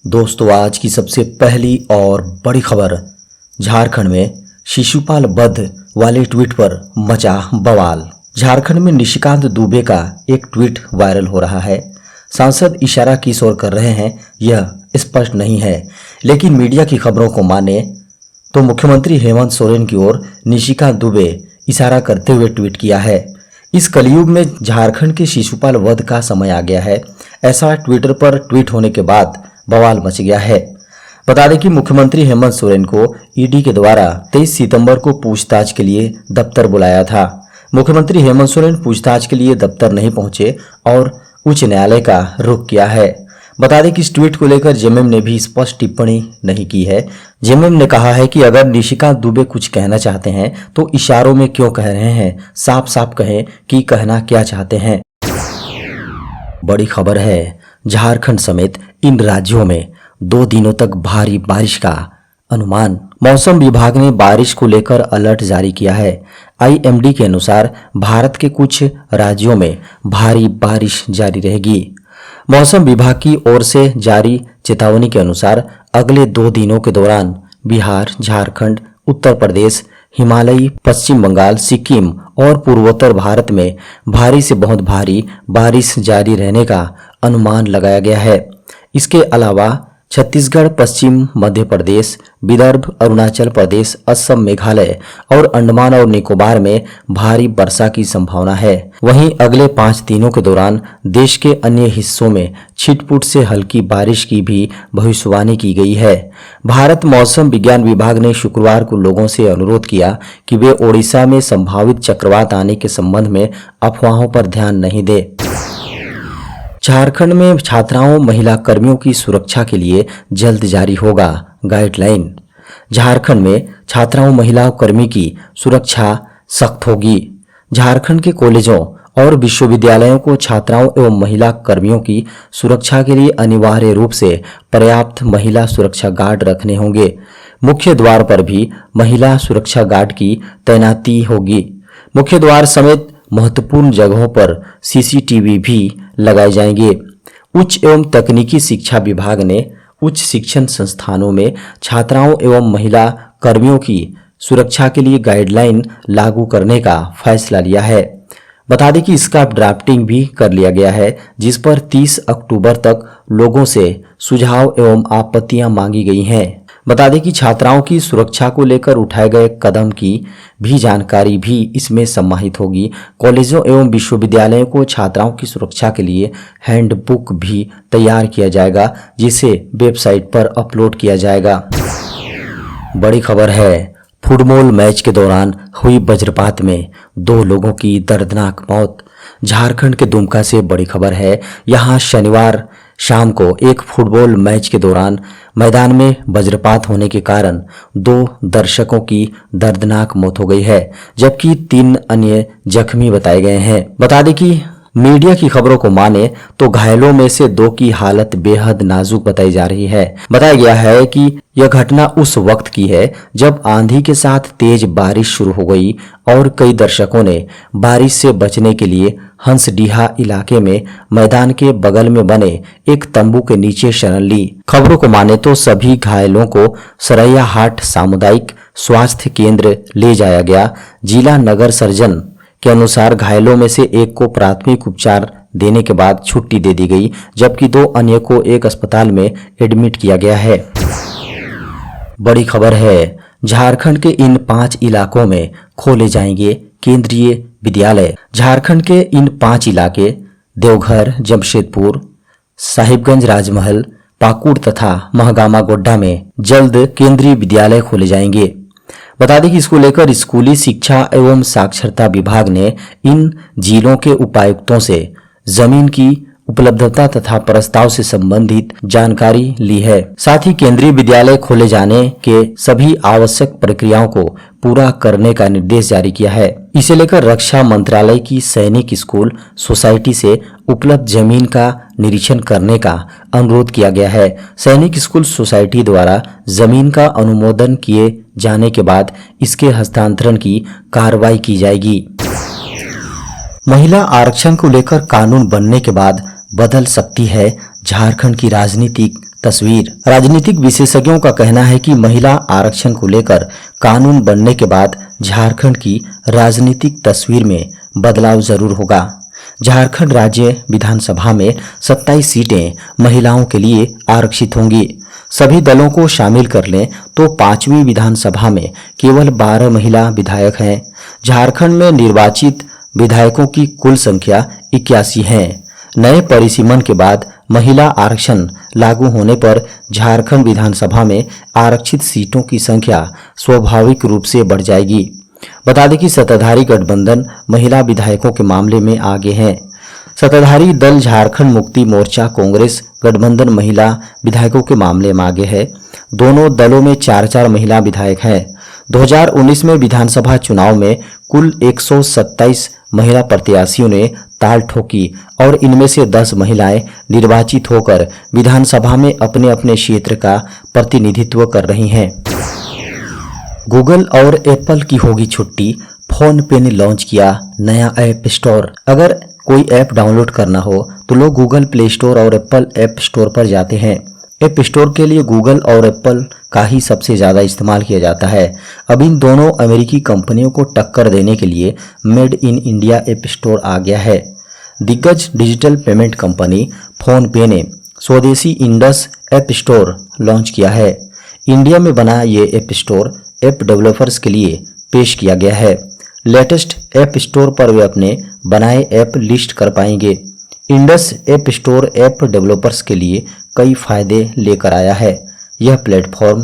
दोस्तों, आज की सबसे पहली और बड़ी खबर। झारखंड में शिशुपाल वध वाले ट्वीट पर मचा बवाल। झारखंड में निशिकांत दुबे का एक ट्वीट वायरल हो रहा है। सांसद इशारा किस ओर कर रहे हैं यह स्पष्ट नहीं है, लेकिन मीडिया की खबरों को माने तो मुख्यमंत्री हेमंत सोरेन की ओर निशिकांत दुबे इशारा करते हुए ट्वीट किया है। इस कलयुग में झारखंड के शिशुपाल वध का समय आ गया है, ऐसा ट्विटर पर ट्वीट होने के बाद बवाल मच गया है। बता दें कि मुख्यमंत्री हेमंत सोरेन को ईडी के द्वारा 23 सितंबर को पूछताछ के लिए दफ्तर बुलाया था। मुख्यमंत्री हेमंत सोरेन पूछताछ के लिए दफ्तर नहीं पहुंचे और उच्च न्यायालय का रुख किया है। बता दें कि इस ट्वीट को लेकर जेएमएम ने भी स्पष्ट टिप्पणी नहीं की है। जेएमएम ने कहा है कि अगर निशिकांत दुबे कुछ कहना चाहते हैं तो इशारों में क्यों कह रहे हैं, साफ साफ कहें कि कहना क्या चाहते हैं। बड़ी खबर है, झारखंड समेत इन राज्यों में 2 दिनों तक भारी बारिश का अनुमान। मौसम विभाग ने बारिश को लेकर अलर्ट जारी किया है। आईएमडी के अनुसार भारत के कुछ राज्यों में भारी बारिश जारी रहेगी। मौसम विभाग की ओर से जारी चेतावनी के अनुसार अगले 2 दिनों के दौरान बिहार, झारखंड, उत्तर प्रदेश, हिमालयी, पश्चिम बंगाल, सिक्किम और पूर्वोत्तर भारत में भारी से बहुत भारी बारिश जारी रहने का अनुमान लगाया गया है। इसके अलावा छत्तीसगढ़, पश्चिम मध्य प्रदेश, विदर्भ, अरुणाचल प्रदेश, असम, मेघालय और अंडमान और निकोबार में भारी वर्षा की संभावना है। वहीं अगले 5 दिनों के दौरान देश के अन्य हिस्सों में छिटपुट से हल्की बारिश की भी भविष्यवाणी की गई है। भारत मौसम विज्ञान विभाग ने शुक्रवार को लोगों से अनुरोध किया कि वे ओडिशा में संभावित चक्रवात आने के संबंध में अफवाहों पर ध्यान नहीं दें। झारखंड में छात्राओं, महिला कर्मियों की सुरक्षा के लिए जल्द जारी होगा गाइडलाइन। झारखंड में छात्राओं, महिला कर्मी की सुरक्षा सख्त होगी। झारखंड के कॉलेजों और विश्वविद्यालयों को छात्राओं एवं महिला कर्मियों की सुरक्षा के लिए अनिवार्य रूप से पर्याप्त महिला सुरक्षा गार्ड रखने होंगे। मुख्य द्वार पर भी महिला सुरक्षा गार्ड की तैनाती होगी। मुख्य द्वार समेत महत्वपूर्ण जगहों पर सीसीटीवी भी लगाए जाएंगे। उच्च एवं तकनीकी शिक्षा विभाग ने उच्च शिक्षण संस्थानों में छात्राओं एवं महिला कर्मियों की सुरक्षा के लिए गाइडलाइन लागू करने का फैसला लिया है। बता दें कि इसका ड्राफ्टिंग भी कर लिया गया है, जिस पर 30 अक्टूबर तक लोगों से सुझाव एवं आपत्तियां मांगी गई हैं। बता दें कि छात्राओं की सुरक्षा को लेकर उठाए गए कदम की भी जानकारी भी इसमें समाहित होगी। कॉलेजों एवं विश्वविद्यालयों को छात्राओं की सुरक्षा के लिए हैंडबुक भी तैयार किया जाएगा, जिसे वेबसाइट पर अपलोड किया जाएगा। बड़ी खबर है, फुटबॉल मैच के दौरान हुई वज्रपात में 2 लोगों की दर्दनाक मौत। झारखंड के दुमका से बड़ी खबर है। यहां शनिवार शाम को एक फुटबॉल मैच के दौरान मैदान में वज्रपात होने के कारण 2 दर्शकों की दर्दनाक मौत हो गई है, जबकि 3 अन्य जख्मी बताए गए हैं। बता दें कि मीडिया की खबरों को माने तो घायलों में से 2 की हालत बेहद नाजुक बताई जा रही है। बताया गया है कि यह घटना उस वक्त की है जब आंधी के साथ तेज बारिश शुरू हो गई और कई दर्शकों ने बारिश से बचने के लिए हंसडीहा इलाके में मैदान के बगल में बने एक तंबू के नीचे शरण ली। खबरों को माने तो सभी घायलों को सरैयाहाट सामुदायिक स्वास्थ्य केंद्र ले जाया गया। जिला नगर सर्जन के अनुसार घायलों में से एक को प्राथमिक उपचार देने के बाद छुट्टी दे दी गई, जबकि 2 अन्य को एक अस्पताल में एडमिट किया गया है। बड़ी खबर है, झारखंड के इन 5 इलाकों में खोले जाएंगे केंद्रीय विद्यालय। झारखंड के इन 5 इलाके देवघर, जमशेदपुर, साहिबगंज, राजमहल, पाकुड़ तथा महगामा गोड्डा में जल्द केंद्रीय विद्यालय खोले जाएंगे। बता दें कि इसको लेकर स्कूली शिक्षा एवं साक्षरता विभाग ने इन जिलों के उपायुक्तों से जमीन की उपलब्धता तथा प्रस्ताव से संबंधित जानकारी ली है। साथ ही केंद्रीय विद्यालय खोले जाने के सभी आवश्यक प्रक्रियाओं को पूरा करने का निर्देश जारी किया है। इसे लेकर रक्षा मंत्रालय की सैनिक स्कूल सोसाइटी से उपलब्ध जमीन का निरीक्षण करने का अनुरोध किया गया है। सैनिक स्कूल सोसाइटी द्वारा जमीन का अनुमोदन किए जाने के बाद इसके हस्तांतरण की कार्रवाई की जाएगी। महिला आरक्षण को लेकर कानून बनने के बाद बदल सकती है झारखंड की राजनीतिक तस्वीर। राजनीतिक विशेषज्ञों का कहना है कि महिला आरक्षण को लेकर कानून बनने के बाद झारखंड की राजनीतिक तस्वीर में बदलाव जरूर होगा। झारखंड राज्य विधानसभा में 27 सीटें महिलाओं के लिए आरक्षित होंगी। सभी दलों को शामिल कर लें तो 5वीं विधानसभा में केवल 12 महिला विधायक हैं। झारखंड में निर्वाचित विधायकों की कुल संख्या 81 है। नए परिसीमन के बाद महिला आरक्षण लागू होने पर झारखंड विधानसभा में आरक्षित सीटों की संख्या स्वाभाविक रूप से बढ़ जाएगी। बता दें कि सत्ताधारी गठबंधन महिला विधायकों के मामले में आगे है। सत्ताधारी दल झारखंड मुक्ति मोर्चा कांग्रेस गठबंधन महिला विधायकों के मामले में आगे है। दोनों दलों में 4-4 महिला विधायक हैं। 2019 में विधानसभा चुनाव में कुल 127 महिला प्रत्याशियों ने ताल ठोकी और इनमें से 10 महिलाएं निर्वाचित होकर विधानसभा में अपने अपने क्षेत्र का प्रतिनिधित्व कर रही हैं। गूगल और एप्पल की होगी छुट्टी, फोन पे ने लॉन्च किया नया ऐप स्टोर। अगर कोई ऐप डाउनलोड करना हो तो लोग गूगल प्ले स्टोर और एप्पल ऐप स्टोर पर जाते हैं। ऐप स्टोर के लिए गूगल और एप्पल का ही सबसे ज़्यादा इस्तेमाल किया जाता है। अब इन दोनों अमेरिकी कंपनियों को टक्कर देने के लिए made in India app store आ गया है। दिग्गज डिजिटल पेमेंट कंपनी फोन पे ने स्वदेशी इंडस ऐप स्टोर लॉन्च किया है। इंडिया में बना ये ऐप स्टोर ऐप डेवलपर्स के लिए पेश किया गया है। लेटेस्ट ऐप स्टोर पर वे अपने बनाए ऐप लिस्ट कर पाएंगे। Indus app store app developers के लिए कई फायदे लेकर आया है। यह प्लेटफॉर्म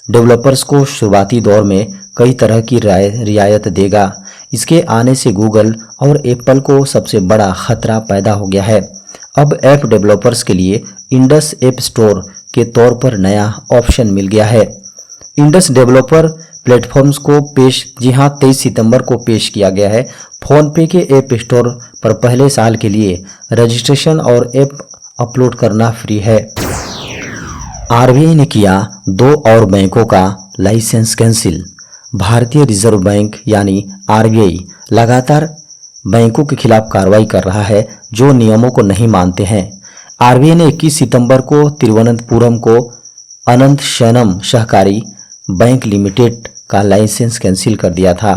डेवलपर्स को शुरुआती दौर में कई तरह की रियायत देगा। इसके आने से गूगल और एप्पल को सबसे बड़ा खतरा पैदा हो गया है। अब ऐप डेवलपर्स के लिए इंडस ऐप स्टोर के तौर पर नया ऑप्शन मिल गया है। इंडस डेवलपर प्लेटफॉर्म्स को 23 सितंबर को पेश किया गया है। फोन पे के ऐप स्टोर पर पहले साल के लिए रजिस्ट्रेशन और ऐप अपलोड करना फ्री है। आरबीआई ने किया 2 और बैंकों का लाइसेंस कैंसिल। भारतीय रिजर्व बैंक यानी आरबीआई लगातार बैंकों के खिलाफ कार्रवाई कर रहा है जो नियमों को नहीं मानते हैं। आरबीआई ने 21 सितंबर को तिरुवनंतपुरम को अनंत शयनम सहकारी बैंक लिमिटेड का लाइसेंस कैंसिल कर दिया था।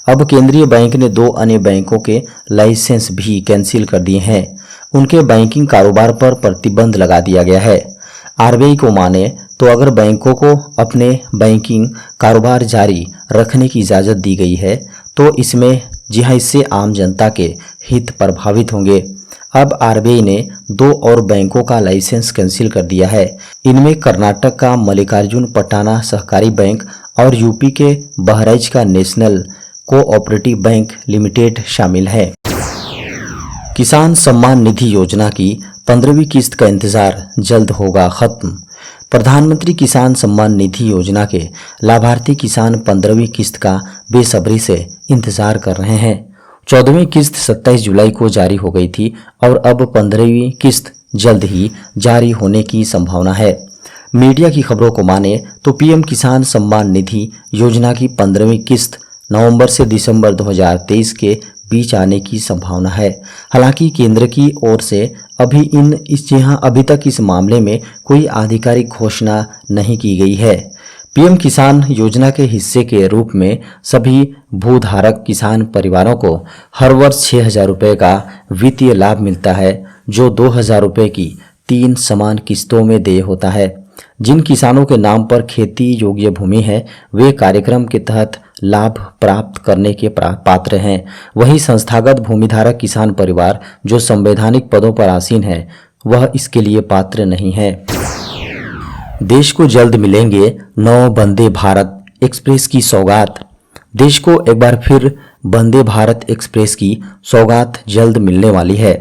अब केंद्रीय बैंक ने 2 अन्य बैंकों के लाइसेंस भी कैंसिल कर दिए हैं। उनके बैंकिंग कारोबार पर प्रतिबंध लगा दिया गया है। आरबीआई को माने तो अगर बैंकों को अपने बैंकिंग कारोबार जारी रखने की इजाज़त दी गई है तो इससे आम जनता के हित प्रभावित होंगे। अब आरबीआई ने 2 और बैंकों का लाइसेंस कैंसिल कर दिया है। इनमें कर्नाटक का मल्लिकार्जुन पटाना सहकारी बैंक और यूपी के बहराइच का नेशनल कोऑपरेटिव बैंक लिमिटेड शामिल है। किसान सम्मान निधि योजना की 15वीं किस्त का इंतजार जल्द होगा खत्म। प्रधानमंत्री किसान सम्मान निधि योजना के लाभार्थी किसान 15वीं किस्त का बेसब्री से इंतजार कर रहे हैं। 14वीं किस्त 27 जुलाई को जारी हो गई थी और अब 15वीं किस्त जल्द ही जारी होने की संभावना है। मीडिया की खबरों को माने तो पीएम किसान सम्मान निधि योजना की 15वीं किस्त नवंबर से दिसंबर 2023 के बीच आने की संभावना है। हालांकि केंद्र की ओर से अभी तक इस मामले में कोई आधिकारिक घोषणा नहीं की गई है। पीएम किसान योजना के हिस्से के रूप में सभी भूधारक किसान परिवारों को हर वर्ष 6,000 रुपये का वित्तीय लाभ मिलता है जो 2,000 रुपये की 3 समान किस्तों में देय होता है। जिन किसानों के नाम पर खेती योग्य भूमि है वे कार्यक्रम के तहत लाभ प्राप्त करने के पात्र हैं। वहीं संस्थागत भूमिधारक किसान परिवार जो संवैधानिक पदों पर आसीन है वह इसके लिए पात्र नहीं है। देश को जल्द मिलेंगे 9 वंदे भारत एक्सप्रेस की सौगात। देश को एक बार फिर वंदे भारत एक्सप्रेस की सौगात जल्द मिलने वाली है।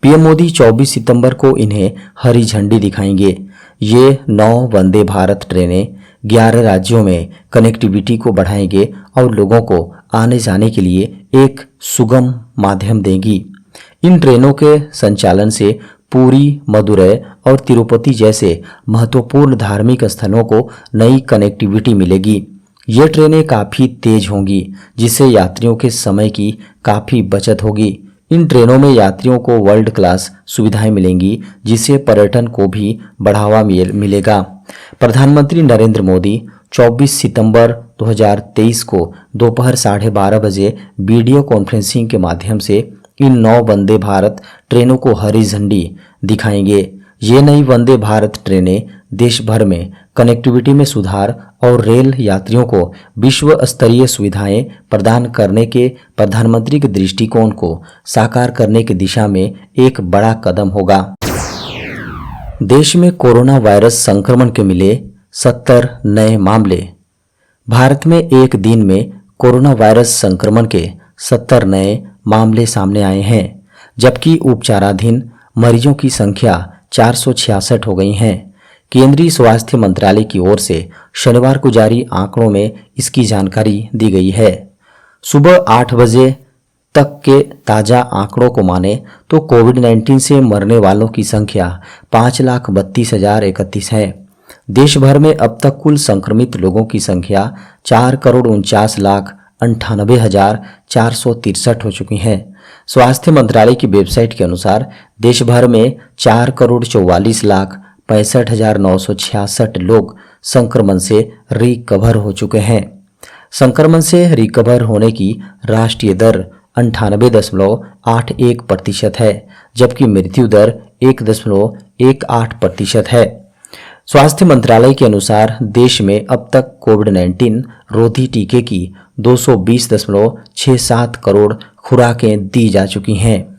पीएम मोदी 24 सितंबर को इन्हें हरी झंडी दिखाएंगे। ये 9 वंदे भारत ट्रेनें 11 राज्यों में कनेक्टिविटी को बढ़ाएंगे और लोगों को आने जाने के लिए एक सुगम माध्यम देंगी। इन ट्रेनों के संचालन से पुरी, मदुरै और तिरुपति जैसे महत्वपूर्ण धार्मिक स्थलों को नई कनेक्टिविटी मिलेगी। ये ट्रेनें काफ़ी तेज होंगी जिससे यात्रियों के समय की काफ़ी बचत होगी। इन ट्रेनों में यात्रियों को वर्ल्ड क्लास सुविधाएं मिलेंगी, जिससे पर्यटन को भी बढ़ावा मिलेगा। प्रधानमंत्री नरेंद्र मोदी 24 सितंबर 2023 को दोपहर 12:30 बजे वीडियो कॉन्फ्रेंसिंग के माध्यम से इन 9 वंदे भारत ट्रेनों को हरी झंडी दिखाएंगे। ये नई वंदे भारत ट्रेनें देश भर में कनेक्टिविटी में सुधार और रेल यात्रियों को विश्व स्तरीय सुविधाएं प्रदान करने के प्रधानमंत्री के दृष्टिकोण को साकार करने की दिशा में एक बड़ा कदम होगा। देश में कोरोना वायरस संक्रमण के मिले 70 नए मामले। भारत में एक दिन में कोरोना वायरस संक्रमण के 70 नए मामले सामने आए हैं, जबकि उपचाराधीन मरीजों की संख्या 466 हो गई हैं। केंद्रीय स्वास्थ्य मंत्रालय की ओर से शनिवार को जारी आंकड़ों में इसकी जानकारी दी गई है। सुबह 8 बजे तक के ताज़ा आंकड़ों को माने तो कोविड-19 से मरने वालों की संख्या 5,32,031 है। देश भर में अब तक कुल संक्रमित लोगों की संख्या 4,49,98,463 हो चुकी है। स्वास्थ्य मंत्रालय की वेबसाइट के अनुसार देश भर में 4,44,65,966 लोग संक्रमण से रिकवर हो चुके हैं। संक्रमण से रिकवर होने की राष्ट्रीय दर 98.81% है, जबकि मृत्यु दर 1.18% है। स्वास्थ्य मंत्रालय के अनुसार देश में अब तक कोविड-19 रोधी टीके की 220.67 करोड़ खुराकें दी जा चुकी हैं।